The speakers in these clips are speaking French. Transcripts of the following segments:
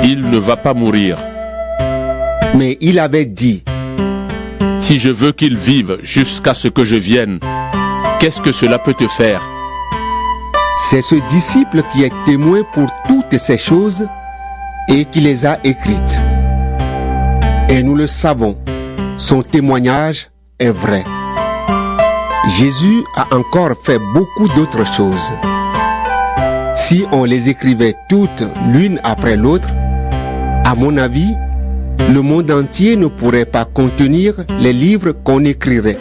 il ne va pas mourir. Mais il avait dit: Si je veux qu'il vive jusqu'à ce que je vienne, qu'est-ce que cela peut te faire? C'est ce disciple qui est témoin pour toutes ces choses et qui les a écrites. Et nous le savons, son témoignage est vrai. Jésus a encore fait beaucoup d'autres choses. Si on les écrivait toutes l'une après l'autre, à mon avis, le monde entier ne pourrait pas contenir les livres qu'on écrirait.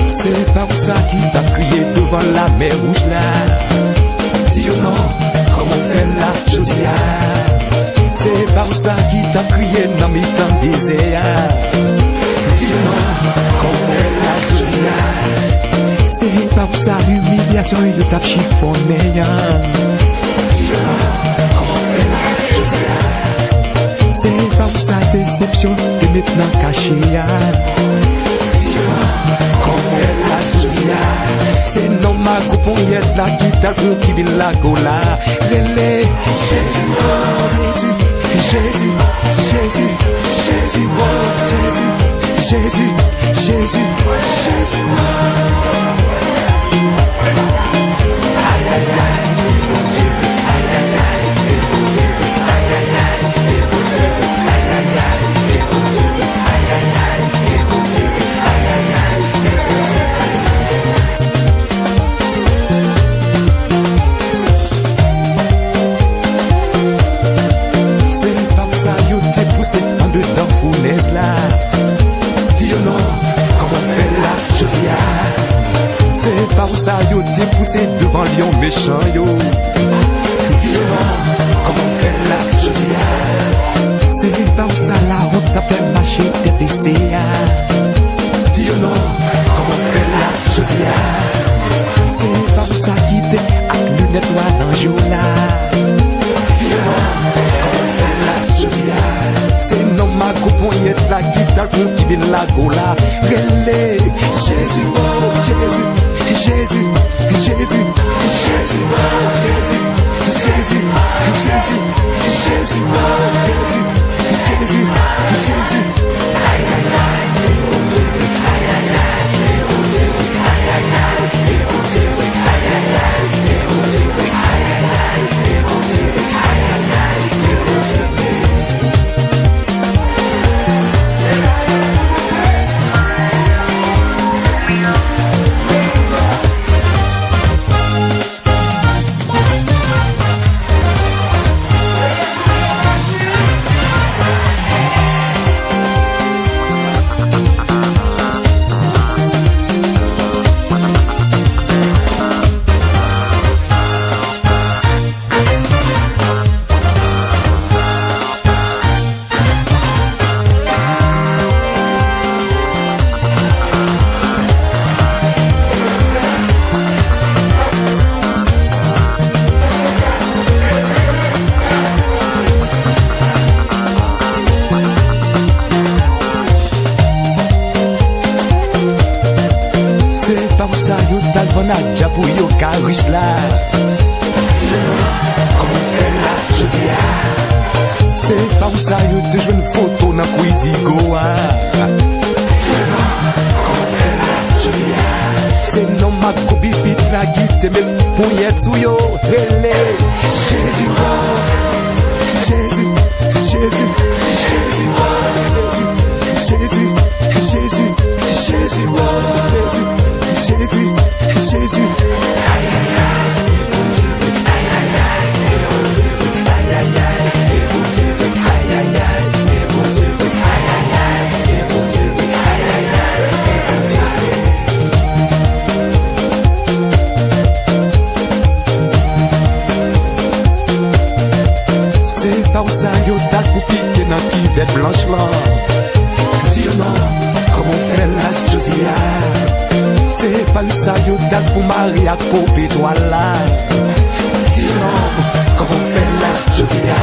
C'est pas ça qui t'a crié devant la mer rouge là. Dis non, comment faire là, Josia? C'est pas ça qui t'a crié dans mes temps désert. Dis non, comment faire là, Josia? C'est pas ça l'humiliation de ta chiffonné. Dis non, comment faire là, Josia? C'est pas ça déception de maintenant caché. C'est non ma coupon yet la qui t'a qui vit la gola. Lélé, Jésus, Jésus, Jésus, Jésus, oh Jésus, Jésus, Jésus, Jésus. Aïe aïe aïe, mon Dieu, aïe aïe aïe, mon Dieu, aïe aïe aïe, mon Dieu, aïe aïe aïe, mon Dieu, aïe aïe aïe, mon Dieu, aïe aïe aïe. En dedans fournaise là. Dis non, comment faire là, je dis ah. C'est pas où ça yo t'es poussé devant lion méchant yo. Dis non, comment faire là, je dis ah. C'est pas où ça la honte t'a fait marcher tes PC ah. Dis non, comment faire là, je dis ah. C'est pas où ça quitter avec lunettes noires dans le jour là. Dis non, comment faire là, je dis ah. C'est non ma coupon yet la qui t'a qui vient la gola. Relé, Jésus, oh Jésus, Jésus, Jésus, Jésus, oh Jésus, Jésus, Jésus, Jésus, oh Jésus, Jésus, Jésus. Aïe aïe aïe, mon Dieu, aïe aïe aïe, mon Dieu, aïe aïe aïe, mon Dieu, aïe aïe aïe, mon Dieu, aïe aïe aïe, mon Dieu, aïe aïe aïe, mon Dieu. Nadja pour yo cariche là. Comment faire là, je dis ah. C'est pas où ça yo te joue une photo dans Quidigo ah. Comment faire là, je dis ah. C'est non ma copie bit la guide mais pour y être sous yo. Relé, Jésus, oh Jésus, Jésus, Jésus, oh Jésus, Jésus, Jésus, oh Jésus. Jésus, Jésus, aïe aïe aïe, mon Dieu, aïe aïe aïe, mon Dieu, aïe aïe aïe, mon Dieu, aïe aïe aïe, mon Dieu, aïe aïe aïe, mon Dieu, aïe aïe aïe, mon Dieu. C'est pas où ça yo t'as pour piquer dans qui vête blanche là. Dis non, comment faire là, je dis ah. C'est pas le saillot date pour Marie à couper toi là. Dis non, comment faire là, je dis ah.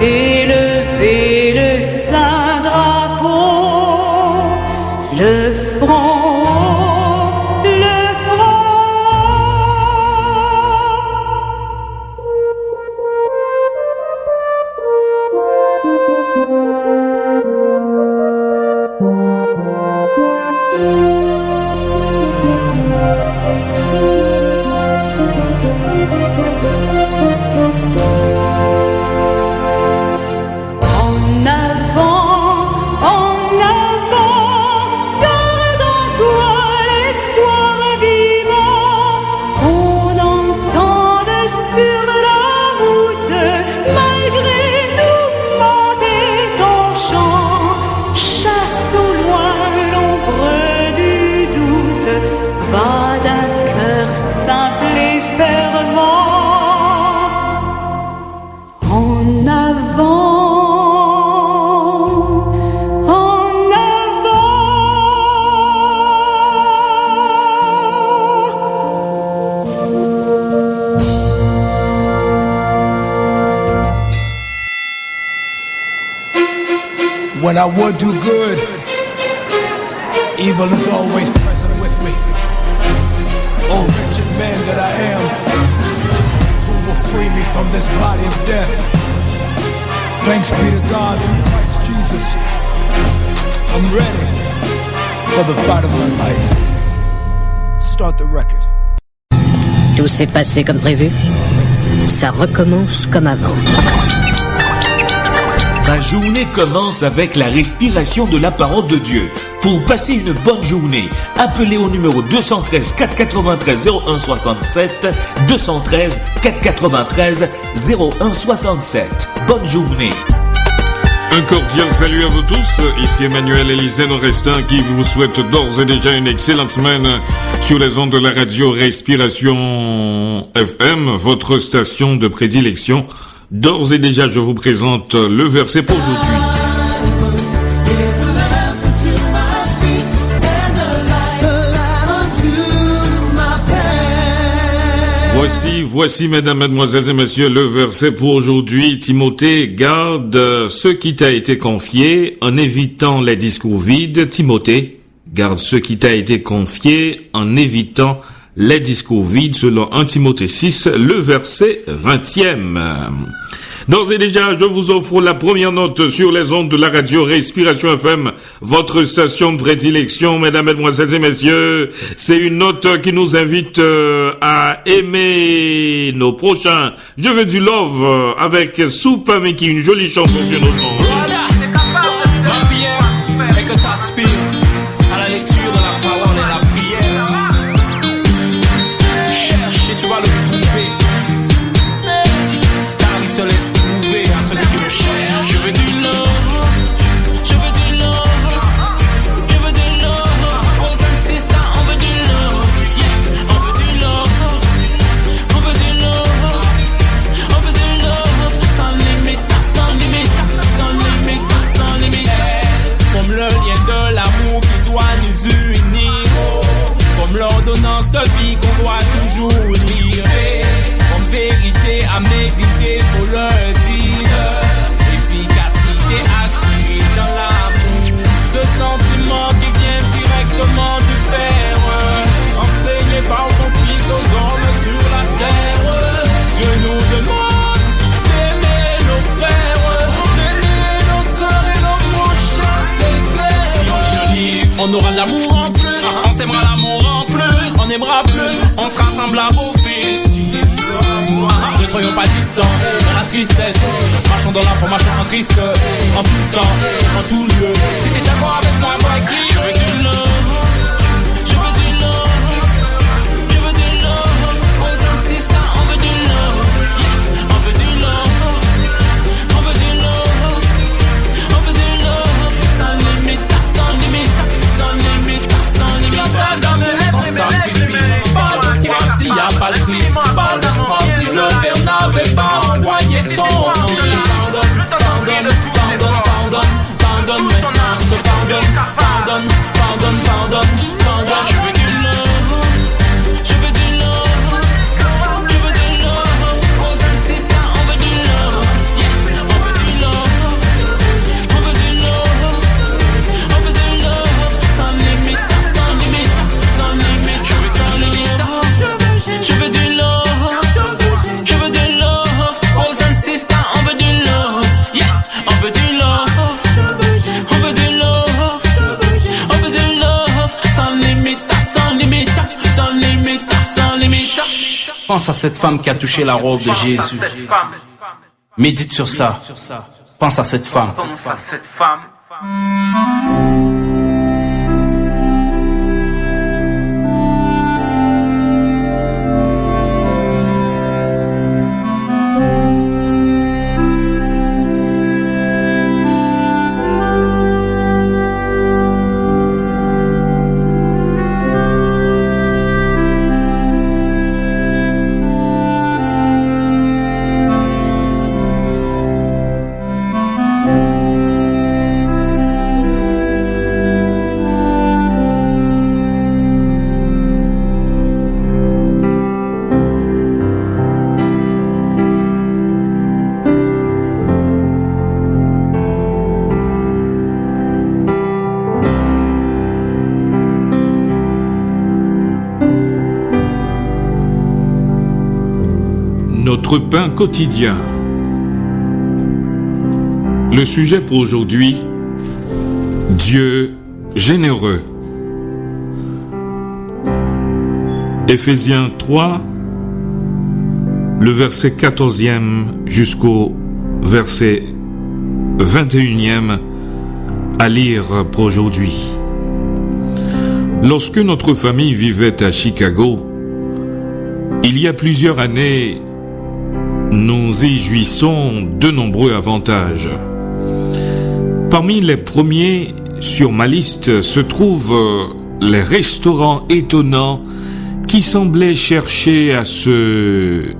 élever le saint drapeau, le front haut, le front When I would do good, evil is always present with me. Oh, wretched man that I am, who will free me from this body of death? Thanks be to God through Christ Jesus. I'm ready for the fight of my life. Start the record. Tout s'est passé comme prévu. Ça recommence comme avant. Ma journée commence avec la respiration de la parole de Dieu. Pour passer une bonne journée, appelez au numéro 213 493 0167, 213 493 0167. Bonne journée. Un cordial salut à vous tous, ici Emmanuel Élisée Orestin qui vous souhaite d'ores et déjà une excellente semaine sur les ondes de la radio Respiration FM, votre station de prédilection. D'ores et déjà, je vous présente le verset pour aujourd'hui. Voici, mesdames, mesdemoiselles et messieurs, le verset pour aujourd'hui. Timothée, garde ce qui t'a été confié en évitant les discours vides. Timothée, garde ce qui t'a été confié en évitant les discours vides, selon 1 Timothée 6, le verset 20e. D'ores et déjà, je vous offre la première note sur les ondes de la radio Respiration FM, votre station de prédilection, mesdames, mesdemoiselles et messieurs. C'est une note qui nous invite à aimer nos prochains. Je veux du love avec Soupe Mickey, une jolie chanson sur nos ondes. Voilà, ma prière est que t'aspires à la lecture de la parole et la prière. Cherche et tu vas le trouver, car il se laisse trouver à celui qui le cherche. Je veux du love, je veux du love, je veux du love. Boys and sisters, on veut du love, yeah. On veut du love, on veut du love, on veut du love. Sans limite, sans limite, sans limite, sans limite. Comme le lien de l'amour qui doit nous unir, comme l'ordonnance de vie qu'on doit toujours lire, comme vérité à méditer, faut le dire, efficacité assurée dans l'amour, ce sentiment qui vient directement du Père, enseigné par son Fils aux hommes sur la terre. Dieu nous demande d'aimer nos frères, d'aimer nos sœurs et nos prochains, c'est clair. Si on lit le livre, on aura de l'amour en plus, on s'aimera l'amour en plus, on aimera plus, on sera semblable au Fils. Ne soyons pas distants dans la tristesse, marchons dans l'information en Christ, en tout temps, en tout lieu. Si t'es d'accord avec moi, moi qui je veux du love, je veux du love, je veux du love. Boys and sisters, on veut du love, yeah. On veut du love, on veut du love, on veut du love. Sans limite, sans limite, sans limite, sans limite. Sans sacrifice, pas de croix s'il n'y a pas de Christ, pas d'espoir si le Père n'avait pas envoyé son nom. Pardonne maintenant, il te pardonne, pardonne, pardonne, pardonne, pardonne. pense à cette femme qui a touché la robe de Jésus. Médite sur ça. Pense à cette femme. Notre pain quotidien. Le sujet pour aujourd'hui, Dieu généreux. Éphésiens 3, le verset 14e jusqu'au verset 21e à lire pour aujourd'hui. Lorsque notre famille vivait à Chicago, il y a plusieurs années, nous y jouissons de nombreux avantages. Parmi les premiers sur ma liste se trouvent les restaurants étonnants qui semblaient chercher à se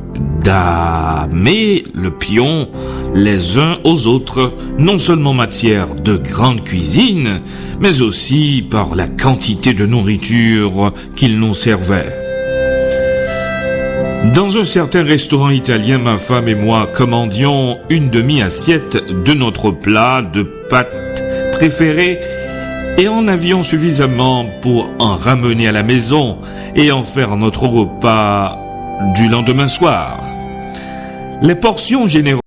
damer le pion les uns aux autres, non seulement en matière de grande cuisine, mais aussi par la quantité de nourriture qu'ils nous servaient. Dans un certain restaurant italien, ma femme et moi commandions une demi-assiette de notre plat de pâtes préféré et en avions suffisamment pour en ramener à la maison et en faire notre repas du lendemain soir. Les portions généreuses